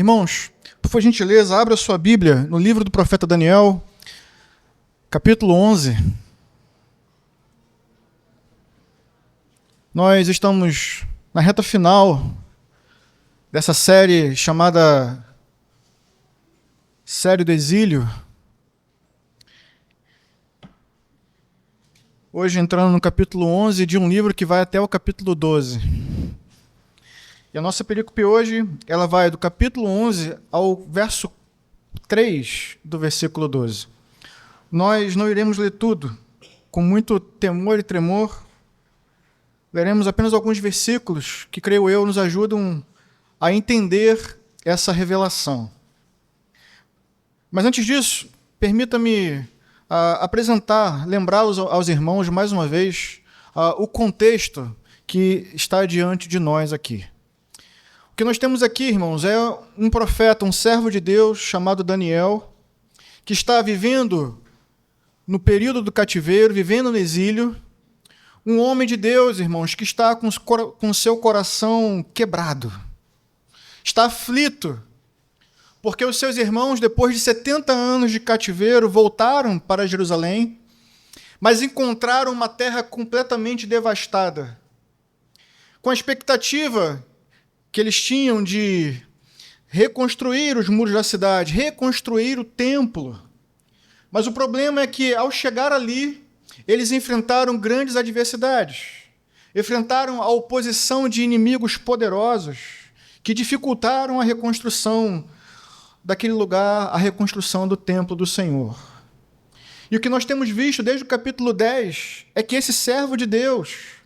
Irmãos, por gentileza, abra sua Bíblia no livro do profeta Daniel, capítulo 11. Nós estamos na reta final dessa série chamada Série do Exílio. Hoje entrando no capítulo 11 de um livro que vai até o capítulo 12. E a nossa perícope hoje, ela vai do capítulo 11 ao verso 3 do versículo 12. Nós não iremos ler tudo, com muito temor e tremor. Leremos apenas alguns versículos que, creio eu, nos ajudam a entender essa revelação. Mas antes disso, permita-me lembrá-los aos irmãos, mais uma vez, o contexto que está diante de nós aqui. O que nós temos aqui, irmãos, é um profeta, um servo de Deus chamado Daniel, que está vivendo no período do cativeiro, vivendo no exílio, um homem de Deus, irmãos, que está com seu coração quebrado, está aflito, porque os seus irmãos, depois de 70 anos de cativeiro, voltaram para Jerusalém, mas encontraram uma terra completamente devastada, com a expectativa que eles tinham de reconstruir os muros da cidade, reconstruir o templo. Mas o problema é que, ao chegar ali, eles enfrentaram grandes adversidades, enfrentaram a oposição de inimigos poderosos que dificultaram a reconstrução daquele lugar, a reconstrução do templo do Senhor. E o que nós temos visto desde o capítulo 10 é que esse servo de Deus,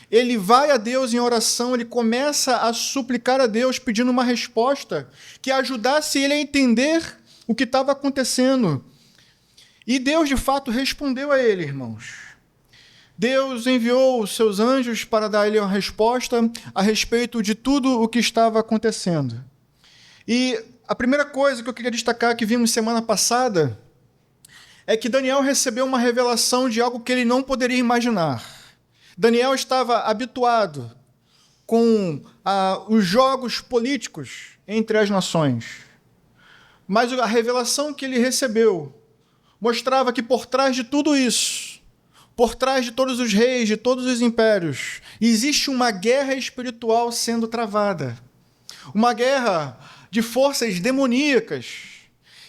ele vai a Deus em oração, ele começa a suplicar a Deus, pedindo uma resposta que ajudasse ele a entender o que estava acontecendo. E Deus, de fato, respondeu a ele, irmãos. Deus enviou os seus anjos para dar a ele uma resposta a respeito de tudo o que estava acontecendo. E a primeira coisa que eu queria destacar, que vimos semana passada, é que Daniel recebeu uma revelação de algo que ele não poderia imaginar. Daniel estava habituado com os jogos políticos entre as nações. Mas a revelação que ele recebeu mostrava que por trás de tudo isso, por trás de todos os reis, de todos os impérios, existe uma guerra espiritual sendo travada. Uma guerra de forças demoníacas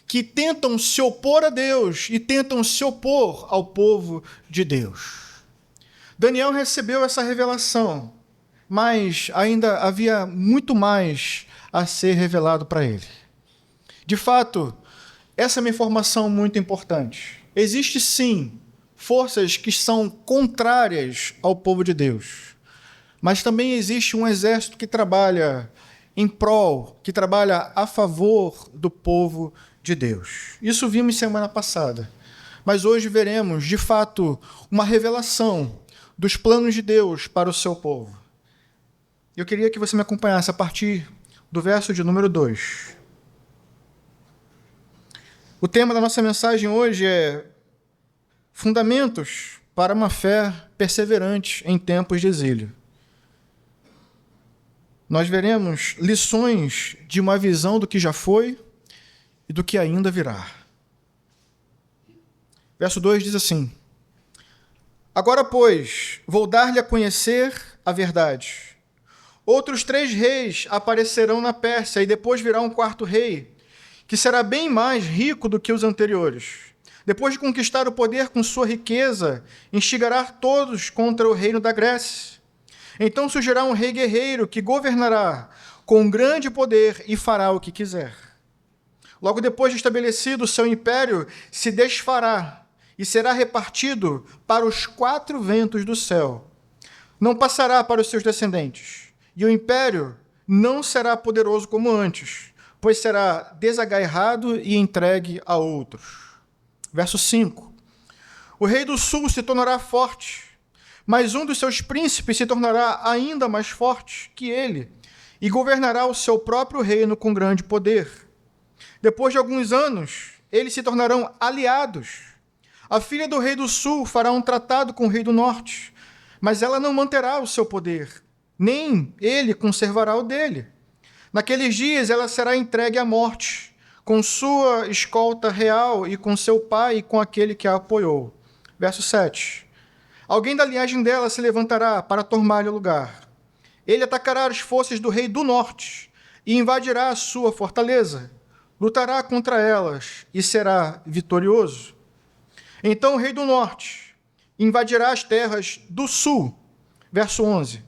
que tentam se opor a Deus e tentam se opor ao povo de Deus. Daniel recebeu essa revelação, mas ainda havia muito mais a ser revelado para ele. De fato, essa é uma informação muito importante. Existe, sim, forças que são contrárias ao povo de Deus, mas também existe um exército que trabalha em prol, que trabalha a favor do povo de Deus. Isso vimos semana passada, mas hoje veremos, de fato, uma revelação dos planos de Deus para o seu povo. Eu queria que você me acompanhasse a partir do verso de número 2. O tema da nossa mensagem hoje é Fundamentos para uma fé perseverante em tempos de exílio. Nós veremos lições de uma visão do que já foi e do que ainda virá. Verso 2 diz assim: Agora, pois, vou dar-lhe a conhecer a verdade. Outros 3 reis aparecerão na Pérsia, e depois virá um 4º rei, que será bem mais rico do que os anteriores. Depois de conquistar o poder com sua riqueza, instigará todos contra o reino da Grécia. Então surgirá um rei guerreiro que governará com grande poder e fará o que quiser. Logo depois de estabelecido o seu império, se desfará e será repartido para os 4 ventos do céu. Não passará para os seus descendentes, e o império não será poderoso como antes, pois será desagarrado e entregue a outros. Verso 5. O rei do sul se tornará forte, mas um dos seus príncipes se tornará ainda mais forte que ele, e governará o seu próprio reino com grande poder. Depois de alguns anos, eles se tornarão aliados. A filha do rei do sul fará um tratado com o rei do norte, mas ela não manterá o seu poder, nem ele conservará o dele. Naqueles dias ela será entregue à morte, com sua escolta real e com seu pai e com aquele que a apoiou. Verso 7. Alguém da linhagem dela se levantará para tomar-lhe o lugar. Ele atacará as forças do rei do norte e invadirá a sua fortaleza. Lutará contra elas e será vitorioso. Então o rei do norte invadirá as terras do sul. Verso 11.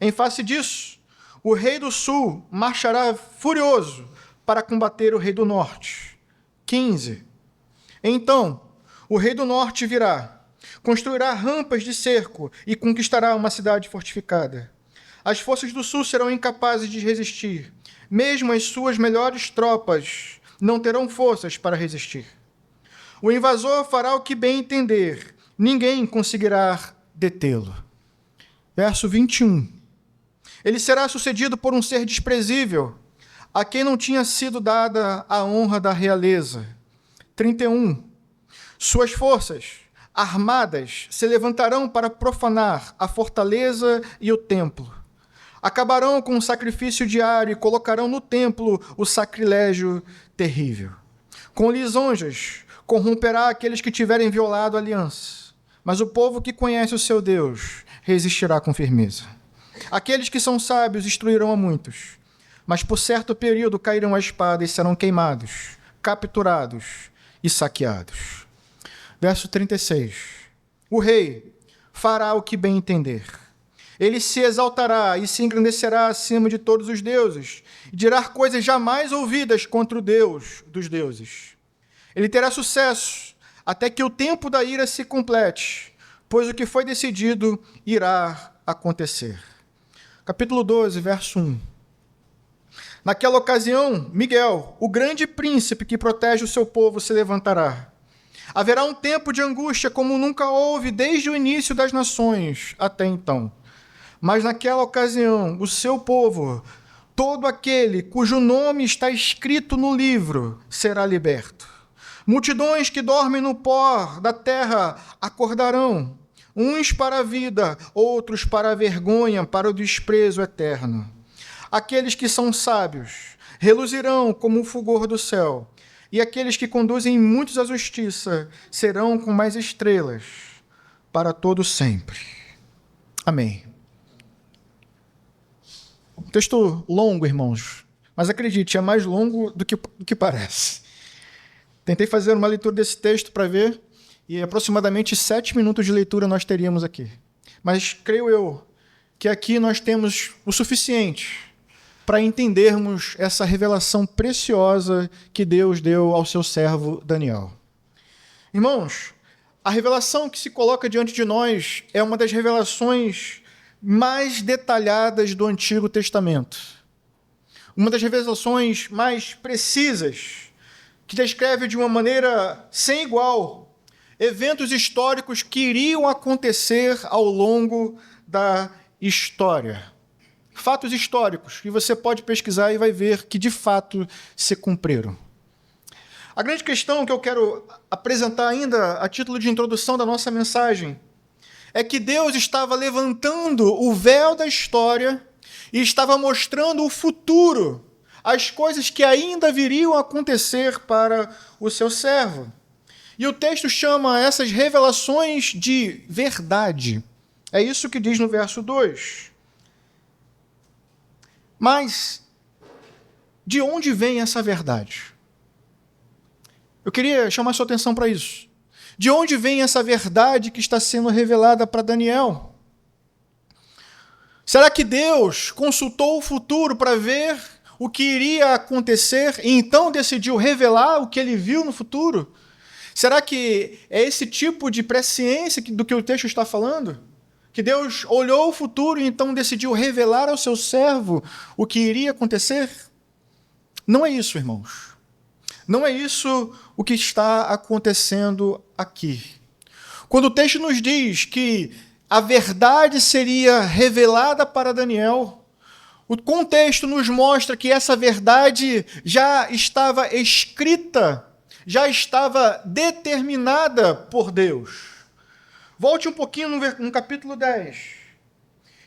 Em face disso, o rei do sul marchará furioso para combater o rei do norte. 15. Então, o rei do norte virá, construirá rampas de cerco e conquistará uma cidade fortificada. As forças do sul serão incapazes de resistir. Mesmo as suas melhores tropas não terão forças para resistir. O invasor fará o que bem entender. Ninguém conseguirá detê-lo. Verso 21. Ele será sucedido por um ser desprezível, a quem não tinha sido dada a honra da realeza. 31. Suas forças armadas se levantarão para profanar a fortaleza e o templo. Acabarão com o sacrifício diário e colocarão no templo o sacrilégio terrível. Com lisonjas corromperá aqueles que tiverem violado a aliança, mas o povo que conhece o seu Deus resistirá com firmeza. Aqueles que são sábios instruirão a muitos, mas por certo período cairão a espada e serão queimados, capturados e saqueados. Verso 36. O rei fará o que bem entender. Ele se exaltará e se engrandecerá acima de todos os deuses, e dirá coisas jamais ouvidas contra o Deus dos deuses. Ele terá sucesso até que o tempo da ira se complete, pois o que foi decidido irá acontecer. Capítulo 12, verso 1. Naquela ocasião, Miguel, o grande príncipe que protege o seu povo, se levantará. Haverá um tempo de angústia como nunca houve desde o início das nações até então. Mas naquela ocasião, o seu povo, todo aquele cujo nome está escrito no livro, será liberto. Multidões que dormem no pó da terra acordarão, uns para a vida, outros para a vergonha, para o desprezo eterno. Aqueles que são sábios reluzirão como o fulgor do céu, e aqueles que conduzem muitos à justiça serão como as estrelas para todo sempre. Amém. Texto longo, irmãos, mas acredite, é mais longo do que parece. Tentei fazer uma leitura desse texto para ver, e aproximadamente 7 minutos de leitura nós teríamos aqui. Mas creio eu que aqui nós temos o suficiente para entendermos essa revelação preciosa que Deus deu ao seu servo Daniel. Irmãos, a revelação que se coloca diante de nós é uma das revelações mais detalhadas do Antigo Testamento. Uma das revelações mais precisas, que descreve de uma maneira sem igual eventos históricos que iriam acontecer ao longo da história. Fatos históricos que você pode pesquisar e vai ver que de fato se cumpriram. A grande questão que eu quero apresentar ainda a título de introdução da nossa mensagem é que Deus estava levantando o véu da história e estava mostrando o futuro, as coisas que ainda viriam a acontecer para o seu servo. E o texto chama essas revelações de verdade. É isso que diz no verso 2. Mas, de onde vem essa verdade? Eu queria chamar sua atenção para isso. De onde vem essa verdade que está sendo revelada para Daniel? Será que Deus consultou o futuro para ver o que iria acontecer e então decidiu revelar o que ele viu no futuro? Será que é esse tipo de presciência do que o texto está falando? Que Deus olhou o futuro e então decidiu revelar ao seu servo o que iria acontecer? Não é isso, irmãos. Não é isso o que está acontecendo aqui. Quando o texto nos diz que a verdade seria revelada para Daniel, o contexto nos mostra que essa verdade já estava escrita, já estava determinada por Deus. Volte um pouquinho no capítulo 10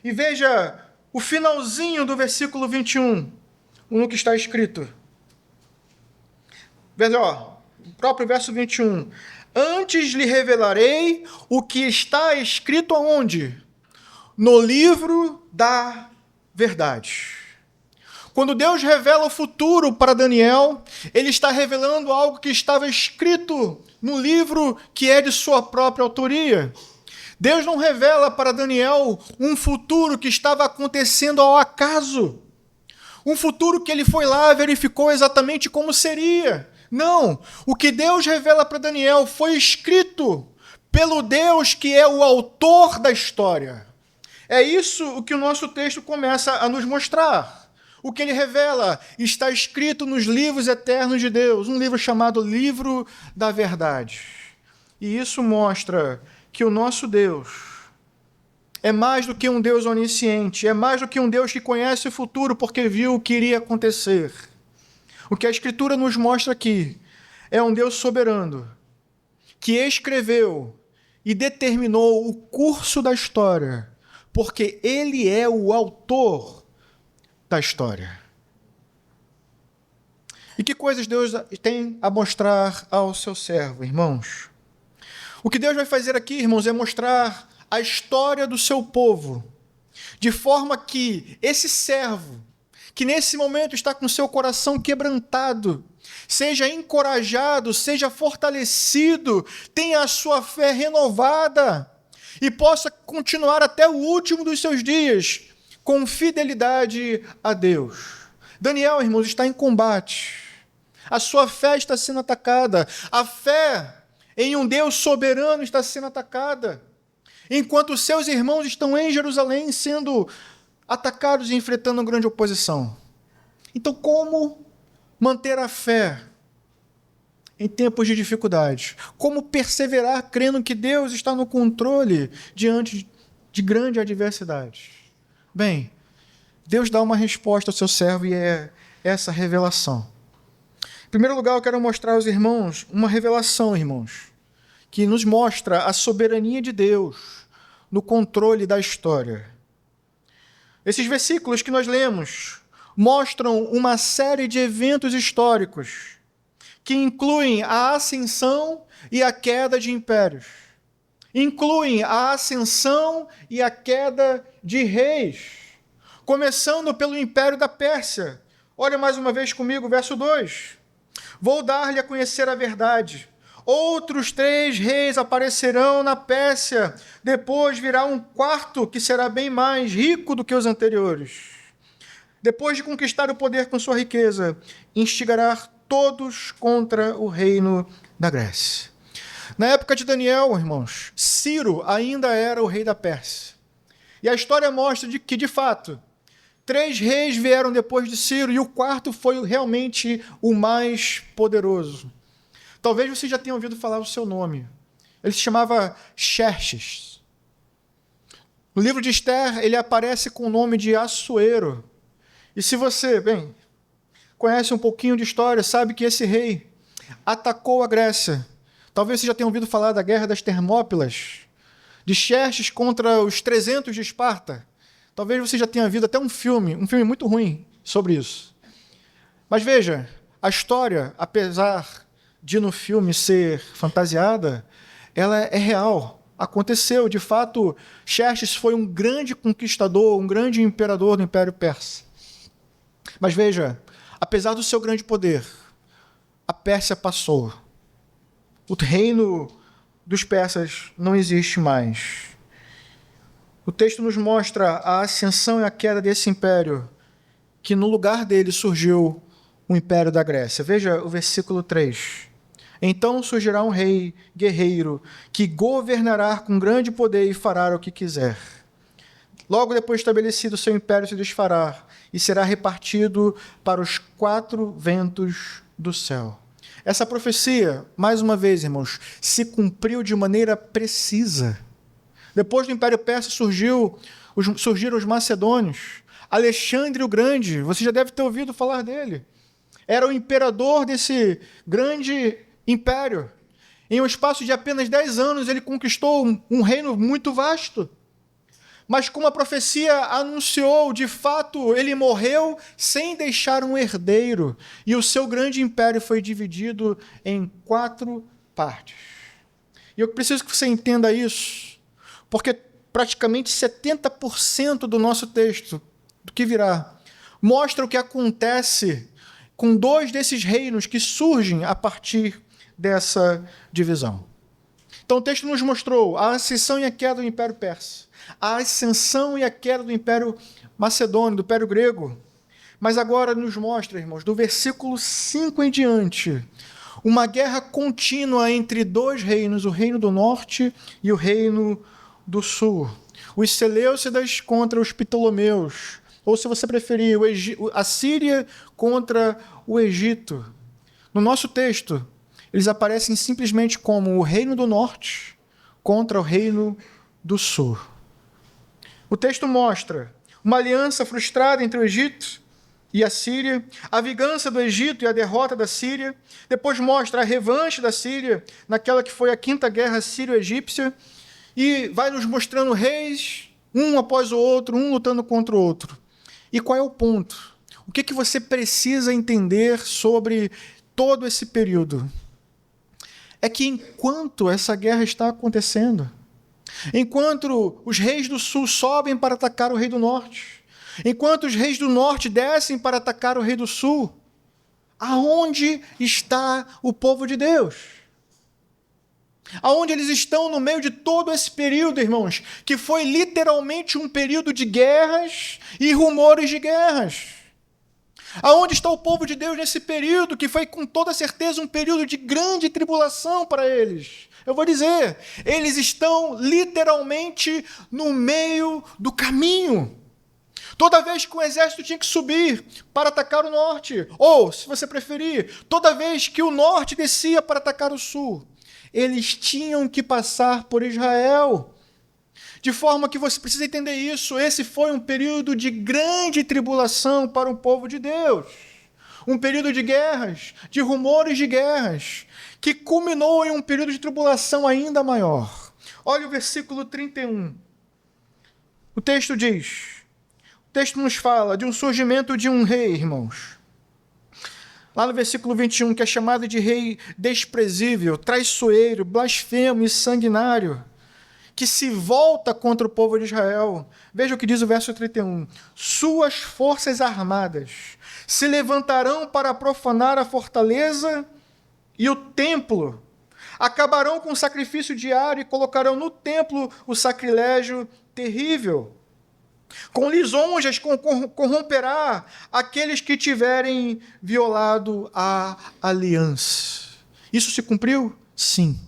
e veja o finalzinho do versículo 21. no que está escrito. O próprio verso 21. Antes lhe revelarei o que está escrito aonde? No livro da verdade. Quando Deus revela o futuro para Daniel, ele está revelando algo que estava escrito no livro que é de sua própria autoria. Deus não revela para Daniel um futuro que estava acontecendo ao acaso. Um futuro que ele foi lá e verificou exatamente como seria. Não, o que Deus revela para Daniel foi escrito pelo Deus que é o autor da história. É isso o que o nosso texto começa a nos mostrar. O que ele revela está escrito nos livros eternos de Deus, um livro chamado Livro da Verdade. E isso mostra que o nosso Deus é mais do que um Deus onisciente, é mais do que um Deus que conhece o futuro porque viu o que iria acontecer. O que a Escritura nos mostra aqui é um Deus soberano, que escreveu e determinou o curso da história, porque ele é o autor da história. E que coisas Deus tem a mostrar ao seu servo, irmãos? O que Deus vai fazer aqui, irmãos, é mostrar a história do seu povo, de forma que esse servo, que nesse momento está com seu coração quebrantado, seja encorajado, seja fortalecido, tenha a sua fé renovada e possa continuar até o último dos seus dias com fidelidade a Deus. Daniel, irmãos, está em combate. A sua fé está sendo atacada. A fé em um Deus soberano está sendo atacada. Enquanto seus irmãos estão em Jerusalém sendo atacados e enfrentando uma grande oposição. Então, como manter a fé em tempos de dificuldade? Como perseverar crendo que Deus está no controle diante de grande adversidade? Bem, Deus dá uma resposta ao seu servo e é essa revelação. Em primeiro lugar, eu quero mostrar aos irmãos uma revelação, irmãos, que nos mostra a soberania de Deus no controle da história. Esses versículos que nós lemos mostram uma série de eventos históricos que incluem a ascensão e a queda de impérios. Incluem a ascensão e a queda de reis, começando pelo Império da Pérsia. Olha mais uma vez comigo, verso 2. Vou dar-lhe a conhecer a verdade. Outros 3 reis aparecerão na Pérsia. Depois virá um quarto que será bem mais rico do que os anteriores. Depois de conquistar o poder com sua riqueza, instigará todos contra o reino da Grécia. Na época de Daniel, irmãos, Ciro ainda era o rei da Pérsia. E a história mostra que, de fato, 3 reis vieram depois de Ciro e o quarto foi realmente o mais poderoso. Talvez você já tenha ouvido falar o seu nome. Ele se chamava Xerxes. No livro de Esther, ele aparece com o nome de Assuero. E se você, conhece um pouquinho de história, sabe que esse rei atacou a Grécia. Talvez você já tenha ouvido falar da Guerra das Termópilas, de Xerxes contra os 300 de Esparta. Talvez você já tenha visto até um filme muito ruim sobre isso. Mas veja, a história, apesar de no filme ser fantasiada, ela é real. Aconteceu, de fato, Xerxes foi um grande conquistador, um grande imperador do Império Persa. Mas veja, apesar do seu grande poder, a Pérsia passou. O reino dos persas não existe mais. O texto nos mostra a ascensão e a queda desse império, que no lugar dele surgiu o império da Grécia. Veja o versículo 3. Então surgirá um rei guerreiro que governará com grande poder e fará o que quiser. Logo depois estabelecido, seu império se desfará e será repartido para os 4 ventos do céu. Essa profecia, mais uma vez, irmãos, se cumpriu de maneira precisa. Depois do Império Persa surgiram os macedônios. Alexandre o Grande, você já deve ter ouvido falar dele. Era o imperador desse grande império. Em um espaço de apenas 10 anos, ele conquistou um reino muito vasto. Mas como a profecia anunciou, de fato, ele morreu sem deixar um herdeiro, e o seu grande império foi dividido em 4 partes. E eu preciso que você entenda isso, porque praticamente 70% do nosso texto, do que virá, mostra o que acontece com 2 desses reinos que surgem a partir dessa divisão. Então o texto nos mostrou a ascensão e a queda do Império Persa, a ascensão e a queda do Império Macedônio, do Império Grego. Mas agora nos mostra, irmãos, do versículo 5 em diante, uma guerra contínua entre 2 reinos, o reino do norte e o reino do sul. Os Seleucidas contra os Ptolomeus, ou se você preferir, a Síria contra o Egito. No nosso texto, eles aparecem simplesmente como o reino do norte contra o reino do sul. O texto mostra uma aliança frustrada entre o Egito e a Síria, a vingança do Egito e a derrota da Síria. Depois mostra a revanche da Síria naquela que foi a 5ª guerra sírio-egípcia, e vai nos mostrando reis, um após o outro, um lutando contra o outro. E qual é o ponto? O que você precisa entender sobre todo esse período? É que enquanto essa guerra está acontecendo, enquanto os reis do sul sobem para atacar o rei do norte, enquanto os reis do norte descem para atacar o rei do sul, aonde está o povo de Deus? Aonde eles estão no meio de todo esse período, irmãos, que foi literalmente um período de guerras e rumores de guerras? Aonde está o povo de Deus nesse período, que foi com toda certeza um período de grande tribulação para eles? Eu vou dizer, eles estão literalmente no meio do caminho. Toda vez que o exército tinha que subir para atacar o norte, ou, se você preferir, toda vez que o norte descia para atacar o sul, eles tinham que passar por Israel. De forma que você precisa entender isso. Esse foi um período de grande tribulação para o povo de Deus. Um período de guerras, de rumores de guerras, que culminou em um período de tribulação ainda maior. Olha o versículo 31. O texto nos fala de um surgimento de um rei, irmãos. Lá no versículo 21, que é chamado de rei desprezível, traiçoeiro, blasfemo e sanguinário, que se volta contra o povo de Israel. Veja o que diz o verso 31. Suas forças armadas se levantarão para profanar a fortaleza e o templo. Acabarão com o sacrifício diário e colocarão no templo o sacrilégio terrível. Com lisonjas corromperá aqueles que tiverem violado a aliança. Isso se cumpriu? Sim.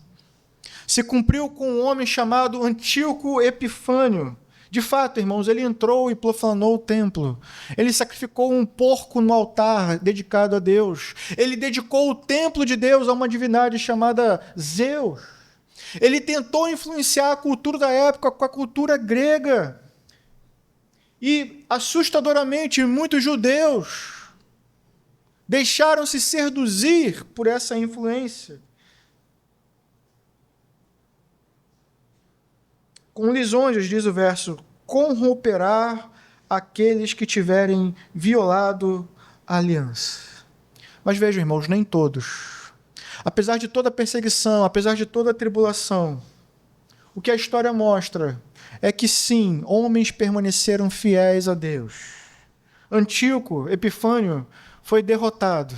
Se cumpriu com um homem chamado Antíoco Epifânio. De fato, irmãos, ele entrou e profanou o templo. Ele sacrificou um porco no altar dedicado a Deus. Ele dedicou o templo de Deus a uma divindade chamada Zeus. Ele tentou influenciar a cultura da época com a cultura grega. E, assustadoramente, muitos judeus deixaram-se seduzir por essa influência. Com lisonjas, diz o verso, corromperá aqueles que tiverem violado a aliança. Mas vejam, irmãos, nem todos. Apesar de toda a perseguição, apesar de toda a tribulação, o que a história mostra é que sim, homens permaneceram fiéis a Deus. Antíoco Epifânio foi derrotado.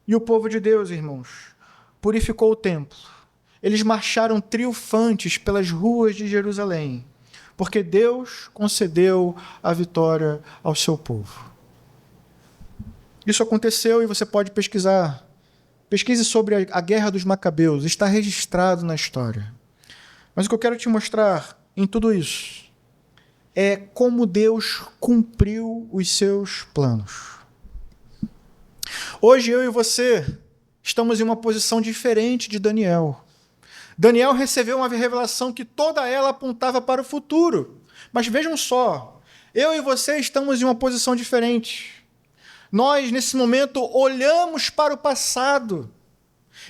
E o povo de Deus, irmãos, purificou o templo. Eles marcharam triunfantes pelas ruas de Jerusalém, porque Deus concedeu a vitória ao seu povo. Isso aconteceu e você pode pesquisar. Pesquise sobre a Guerra dos Macabeus, está registrado na história. Mas o que eu quero te mostrar em tudo isso é como Deus cumpriu os seus planos. Hoje eu e você estamos em uma posição diferente de Daniel. Daniel recebeu uma revelação que toda ela apontava para o futuro. Mas vejam só, eu e você estamos em uma posição diferente. Nós, nesse momento, olhamos para o passado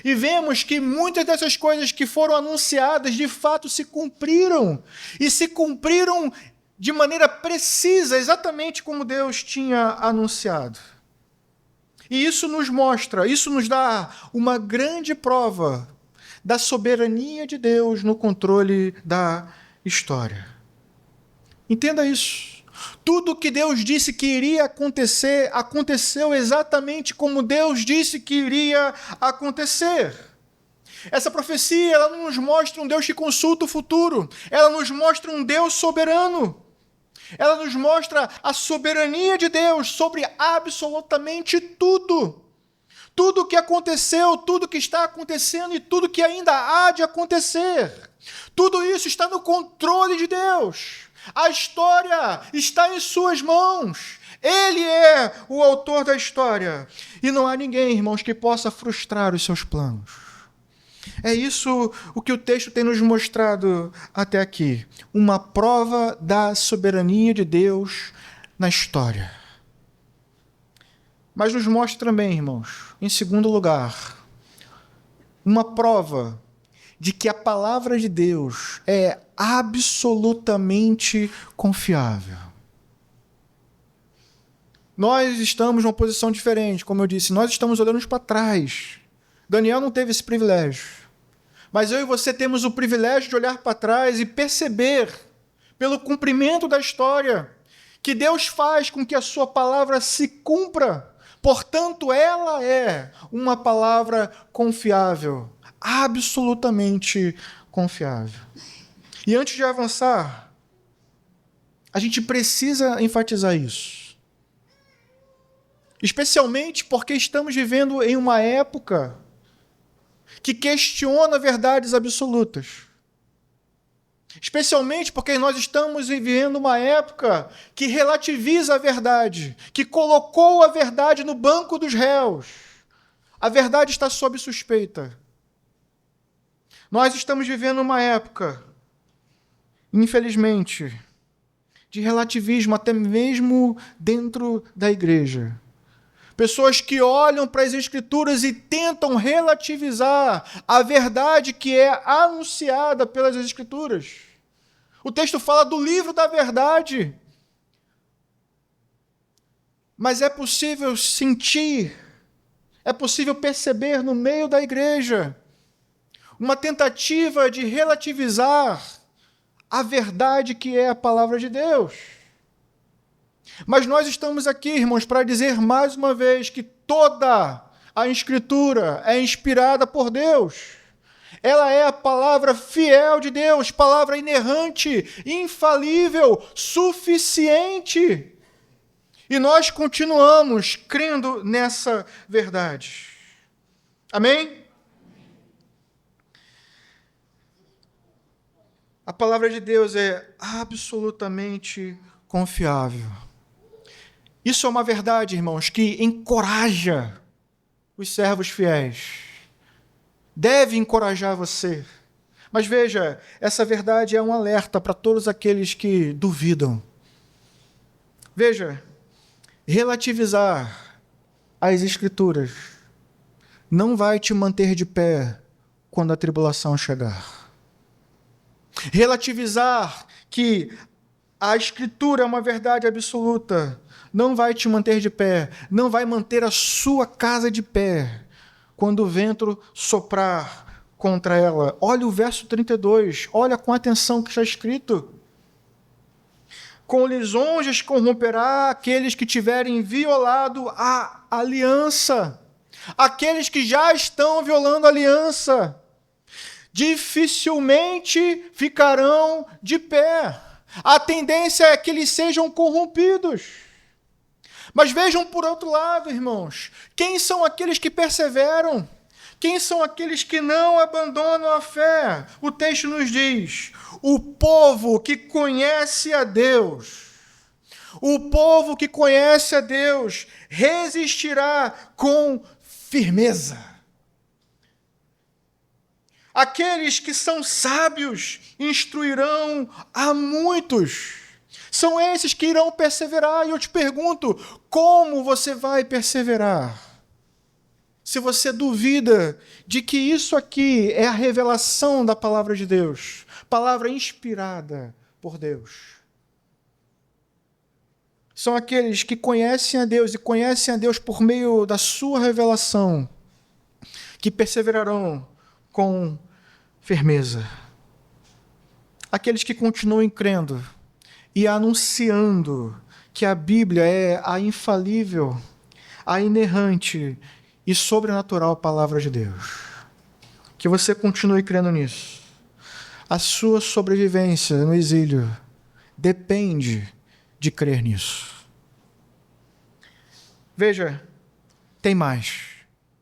E vemos que muitas dessas coisas que foram anunciadas, de fato, se cumpriram. E se cumpriram de maneira precisa, exatamente como Deus tinha anunciado. E isso nos mostra, isso nos dá uma grande prova da soberania de Deus no controle da história. Entenda isso. Tudo que Deus disse que iria acontecer, aconteceu exatamente como Deus disse que iria acontecer. Essa profecia, ela não nos mostra um Deus que consulta o futuro. Ela nos mostra um Deus soberano. Ela nos mostra a soberania de Deus sobre absolutamente tudo. Tudo o que aconteceu, tudo que está acontecendo e tudo que ainda há de acontecer. Tudo isso está no controle de Deus. A história está em suas mãos. Ele é o autor da história. E não há ninguém, irmãos, que possa frustrar os seus planos. É isso o que o texto tem nos mostrado até aqui. Uma prova da soberania de Deus na história. Mas nos mostra também, irmãos, em segundo lugar, uma prova de que a palavra de Deus é absolutamente confiável. Nós estamos numa posição diferente, como eu disse, nós estamos olhando para trás. Daniel não teve esse privilégio. Mas eu e você temos o privilégio de olhar para trás e perceber, pelo cumprimento da história, que Deus faz com que a sua palavra se cumpra. Portanto, ela é uma palavra confiável, absolutamente confiável. E antes de avançar, a gente precisa enfatizar isso. Especialmente porque estamos vivendo em uma época que questiona verdades absolutas. Especialmente porque nós estamos vivendo uma época que relativiza a verdade, que colocou a verdade no banco dos réus. A verdade está sob suspeita. Nós estamos vivendo uma época, infelizmente, de relativismo até mesmo dentro da igreja. Pessoas que olham para as Escrituras e tentam relativizar a verdade que é anunciada pelas Escrituras. O texto fala do livro da verdade. Mas é possível sentir, é possível perceber no meio da igreja uma tentativa de relativizar a verdade que é a palavra de Deus. Mas nós estamos aqui, irmãos, para dizer mais uma vez que toda a Escritura é inspirada por Deus. Ela é a palavra fiel de Deus, palavra inerrante, infalível, suficiente. E nós continuamos crendo nessa verdade. Amém? A palavra de Deus é absolutamente confiável. Isso é uma verdade, irmãos, que encoraja os servos fiéis. Deve encorajar você. Mas veja, essa verdade é um alerta para todos aqueles que duvidam. Veja, relativizar as Escrituras não vai te manter de pé quando a tribulação chegar. Relativizar que a Escritura é uma verdade absoluta não vai te manter de pé, não vai manter a sua casa de pé quando o vento soprar contra ela. Olha o verso 32, olha com atenção o que está escrito. Com lisonjas corromperá aqueles que tiverem violado a aliança, aqueles que já estão violando a aliança, dificilmente ficarão de pé. A tendência é que eles sejam corrompidos. Mas vejam por outro lado, irmãos, quem são aqueles que perseveram? Quem são aqueles que não abandonam a fé? O texto nos diz: o povo que conhece a Deus. O povo que conhece a Deus resistirá com firmeza. Aqueles que são sábios instruirão a muitos. São esses que irão perseverar. E eu te pergunto, como você vai perseverar? se você duvida de que isso aqui é a revelação da palavra de Deus, palavra inspirada por Deus. São aqueles que conhecem a Deus e conhecem a Deus por meio da sua revelação, que perseverarão com firmeza. Aqueles que continuam crendo e anunciando que a Bíblia é a infalível, a inerrante e sobrenatural palavra de Deus. Que você continue crendo nisso. A sua sobrevivência no exílio depende de crer nisso. Veja, tem mais.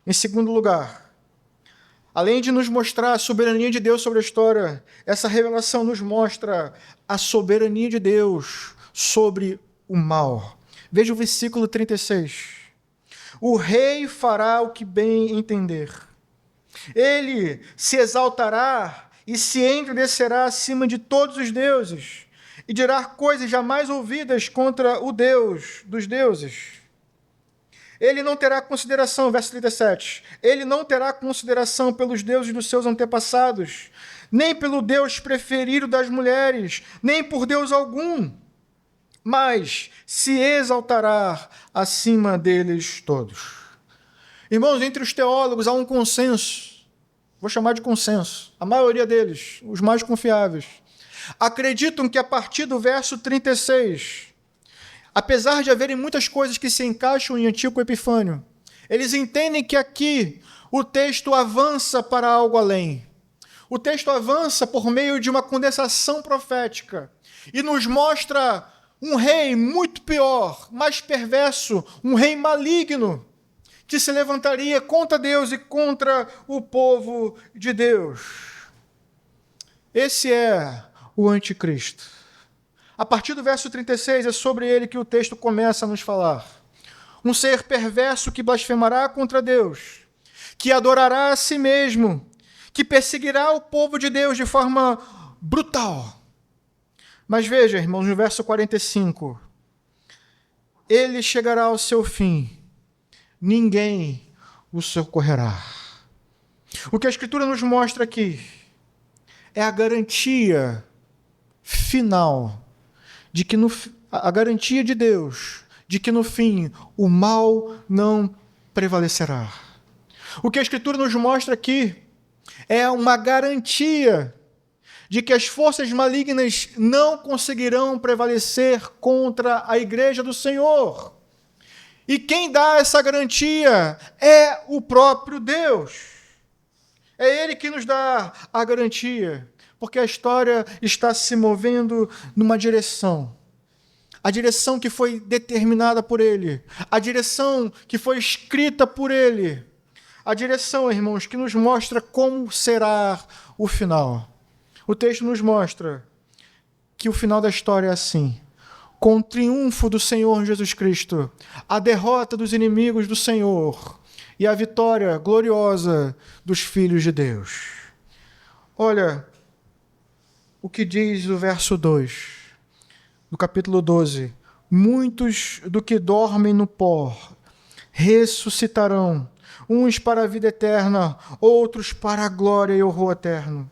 Em segundo lugar, além de nos mostrar a soberania de Deus sobre a história, essa revelação nos mostra a soberania de Deus sobre o mal. Veja o versículo 36. O rei fará o que bem entender. Ele se exaltará e se engrandecerá acima de todos os deuses e dirá coisas jamais ouvidas contra o Deus dos deuses. Ele não terá consideração, verso 37, ele não terá consideração pelos deuses dos seus antepassados, nem pelo Deus preferido das mulheres, nem por Deus algum, mas se exaltará acima deles todos. Irmãos, entre os teólogos há um consenso, vou chamar de consenso, a maioria deles, os mais confiáveis, acreditam que a partir do verso 36, apesar de haverem muitas coisas que se encaixam em Antíoco Epifânio, eles entendem que aqui o texto avança para algo além. O texto avança por meio de uma condensação profética e nos mostra um rei muito pior, mais perverso, um rei maligno, que se levantaria contra Deus e contra o povo de Deus. Esse é o anticristo. A partir do verso 36, é sobre ele que o texto começa a nos falar. Um ser perverso que blasfemará contra Deus, que adorará a si mesmo, que perseguirá o povo de Deus de forma brutal. Mas veja, irmãos, no verso 45, ele chegará ao seu fim, ninguém o socorrerá. O que a Escritura nos mostra aqui é a garantia final de que a garantia de Deus de que no fim o mal não prevalecerá. O que a Escritura nos mostra aqui é uma garantia de que as forças malignas não conseguirão prevalecer contra a igreja do Senhor. E quem dá essa garantia é o próprio Deus. É Ele que nos dá a garantia, porque a história está se movendo numa direção. A direção que foi determinada por Ele. A direção que foi escrita por Ele. A direção, irmãos, que nos mostra como será o final. O texto nos mostra que o final da história é assim. Com o triunfo do Senhor Jesus Cristo, a derrota dos inimigos do Senhor e a vitória gloriosa dos filhos de Deus. Olha o que diz o verso 2 do capítulo 12. Muitos do que dormem no pó ressuscitarão, uns para a vida eterna, outros para a glória e horror eterno.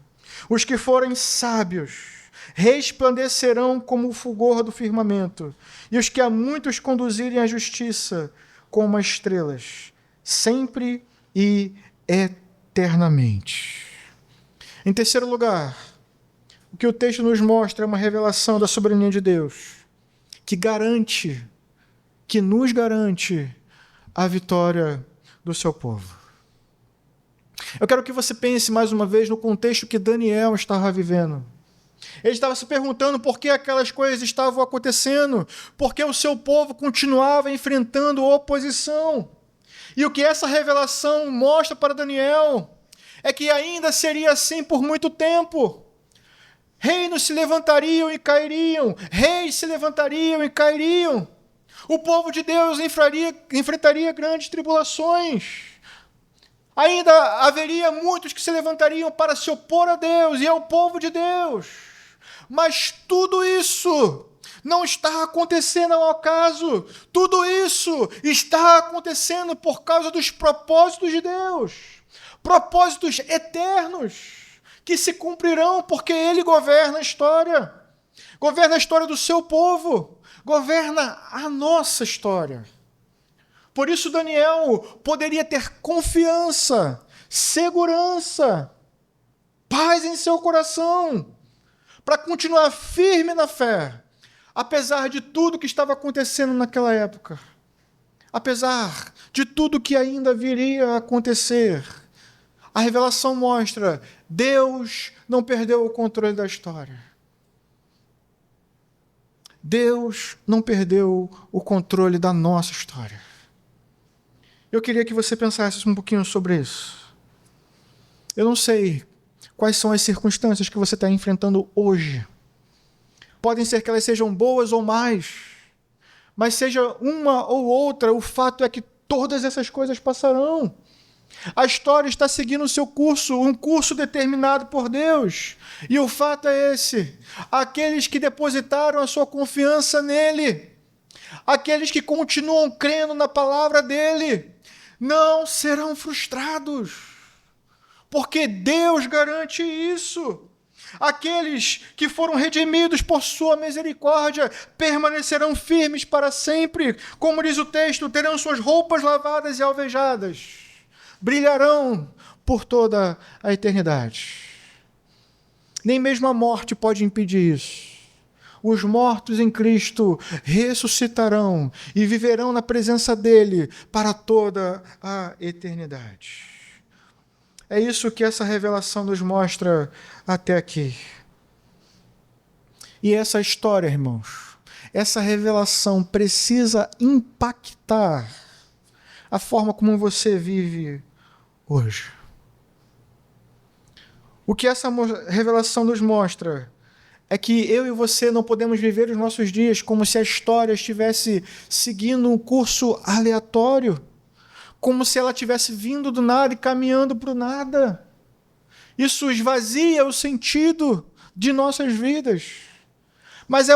Os que forem sábios resplandecerão como o fulgor do firmamento, e os que a muitos conduzirem à justiça como as estrelas, sempre e eternamente. Em terceiro lugar, o que o texto nos mostra é uma revelação da soberania de Deus, que nos garante a vitória do seu povo. Eu quero que você pense mais uma vez no contexto que Daniel estava vivendo. Ele estava se perguntando por que aquelas coisas estavam acontecendo, porque o seu povo continuava enfrentando oposição. E o que essa revelação mostra para Daniel é que ainda seria assim por muito tempo. Reinos se levantariam e cairiam, reis se levantariam e cairiam. O povo de Deus enfrentaria grandes tribulações. Ainda haveria muitos que se levantariam para se opor a Deus e ao povo de Deus. Mas tudo isso não está acontecendo ao acaso. Tudo isso está acontecendo por causa dos propósitos de Deus. Propósitos eternos que se cumprirão porque Ele governa a história. Governa a história do seu povo. Governa a nossa história. Por isso Daniel poderia ter confiança, segurança, paz em seu coração, para continuar firme na fé, apesar de tudo que estava acontecendo naquela época, apesar de tudo que ainda viria a acontecer. A revelação mostra: Deus não perdeu o controle da história. Deus não perdeu o controle da nossa história. Eu queria que você pensasse um pouquinho sobre isso. Eu não sei quais são as circunstâncias que você está enfrentando hoje. Podem ser que elas sejam boas ou más, mas seja uma ou outra, o fato é que todas essas coisas passarão. A história está seguindo o seu curso, um curso determinado por Deus. E o fato é esse: aqueles que depositaram a sua confiança nele, aqueles que continuam crendo na palavra dele, não serão frustrados, porque Deus garante isso. Aqueles que foram redimidos por sua misericórdia permanecerão firmes para sempre. Como diz o texto, terão suas roupas lavadas e alvejadas, brilharão por toda a eternidade. Nem mesmo a morte pode impedir isso. Os mortos em Cristo ressuscitarão e viverão na presença dele para toda a eternidade. É isso que essa revelação nos mostra até aqui. E essa história, irmãos, essa revelação precisa impactar a forma como você vive hoje. O que essa revelação nos mostra é que eu e você não podemos viver os nossos dias como se a história estivesse seguindo um curso aleatório, como se ela tivesse vindo do nada e caminhando para o nada. Isso esvazia o sentido de nossas vidas. Mas é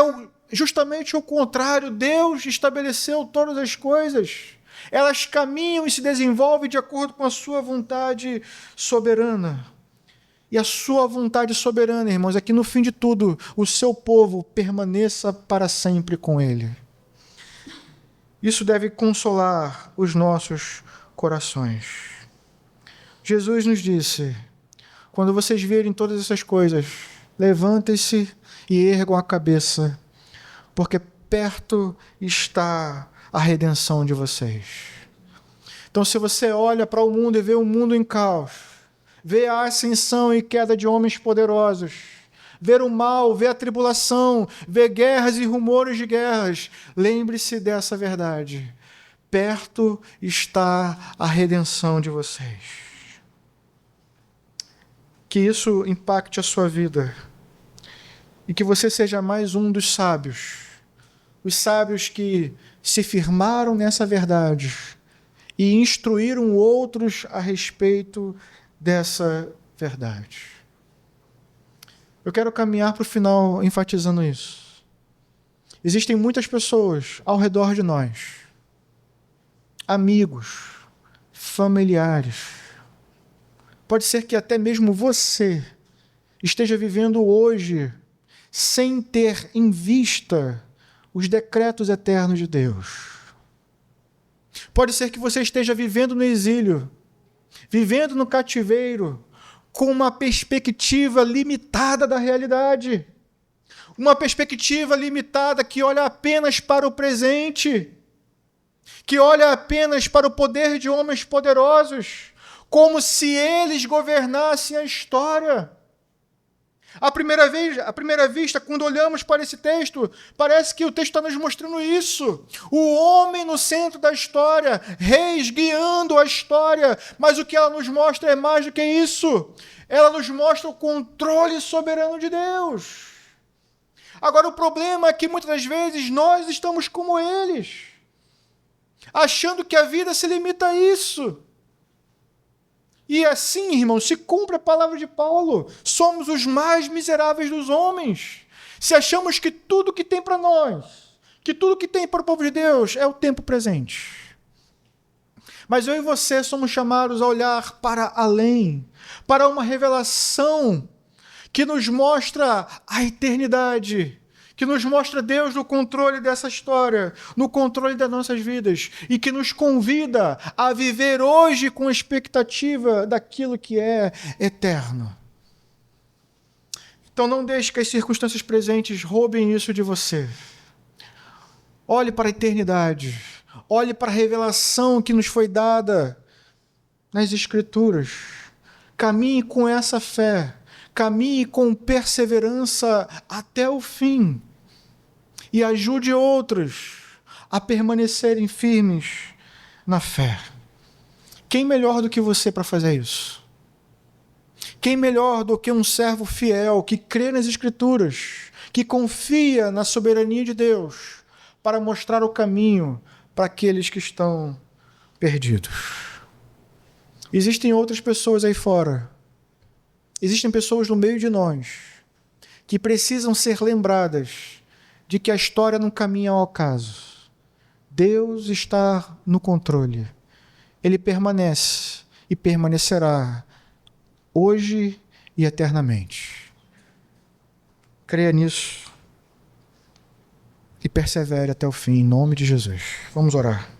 justamente o contrário. Deus estabeleceu todas as coisas. Elas caminham e se desenvolvem de acordo com a sua vontade soberana. E a sua vontade soberana, irmãos, é que no fim de tudo, o seu povo permaneça para sempre com ele. Isso deve consolar os nossos corações. Jesus nos disse: quando vocês verem todas essas coisas, levantem-se e ergam a cabeça, porque perto está a redenção de vocês. Então, se você olha para o mundo e vê o mundo em caos, vê a ascensão e queda de homens poderosos, vê o mal, vê a tribulação, vê guerras e rumores de guerras, lembre-se dessa verdade: perto está a redenção de vocês. Que isso impacte a sua vida e que você seja mais um dos sábios, os sábios que se firmaram nessa verdade e instruíram outros a respeito dessa verdade. Eu quero caminhar para o final enfatizando isso. Existem muitas pessoas ao redor de nós, amigos, familiares. Pode ser que até mesmo você esteja vivendo hoje sem ter em vista os decretos eternos de Deus. Pode ser que você esteja vivendo no exílio, vivendo no cativeiro, com uma perspectiva limitada da realidade. Uma perspectiva limitada que olha apenas para o presente, que olha apenas para o poder de homens poderosos, como se eles governassem a história. À primeira vista, quando olhamos para esse texto, parece que o texto está nos mostrando isso. O homem no centro da história, reis guiando a história. Mas o que ela nos mostra é mais do que isso. Ela nos mostra o controle soberano de Deus. Agora, o problema é que muitas das vezes nós estamos como eles, achando que a vida se limita a isso. E assim, irmãos, se cumpre a palavra de Paulo: somos os mais miseráveis dos homens. Se achamos que tudo que tem para nós, que tudo que tem para o povo de Deus é o tempo presente. Mas eu e você somos chamados a olhar para além, para uma revelação que nos mostra a eternidade, que nos mostra Deus no controle dessa história, no controle das nossas vidas, e que nos convida a viver hoje com expectativa daquilo que é eterno. Então não deixe que as circunstâncias presentes roubem isso de você. Olhe para a eternidade, olhe para a revelação que nos foi dada nas Escrituras. Caminhe com essa fé, caminhe com perseverança até o fim e ajude outros a permanecerem firmes na fé. Quem melhor do que você para fazer isso? Quem melhor do que um servo fiel que crê nas Escrituras, que confia na soberania de Deus para mostrar o caminho para aqueles que estão perdidos? Existem outras pessoas aí fora. Existem pessoas no meio de nós que precisam ser lembradas de que a história não caminha ao acaso. Deus está no controle. Ele permanece e permanecerá hoje e eternamente. Creia nisso e persevere até o fim, em nome de Jesus. Vamos orar.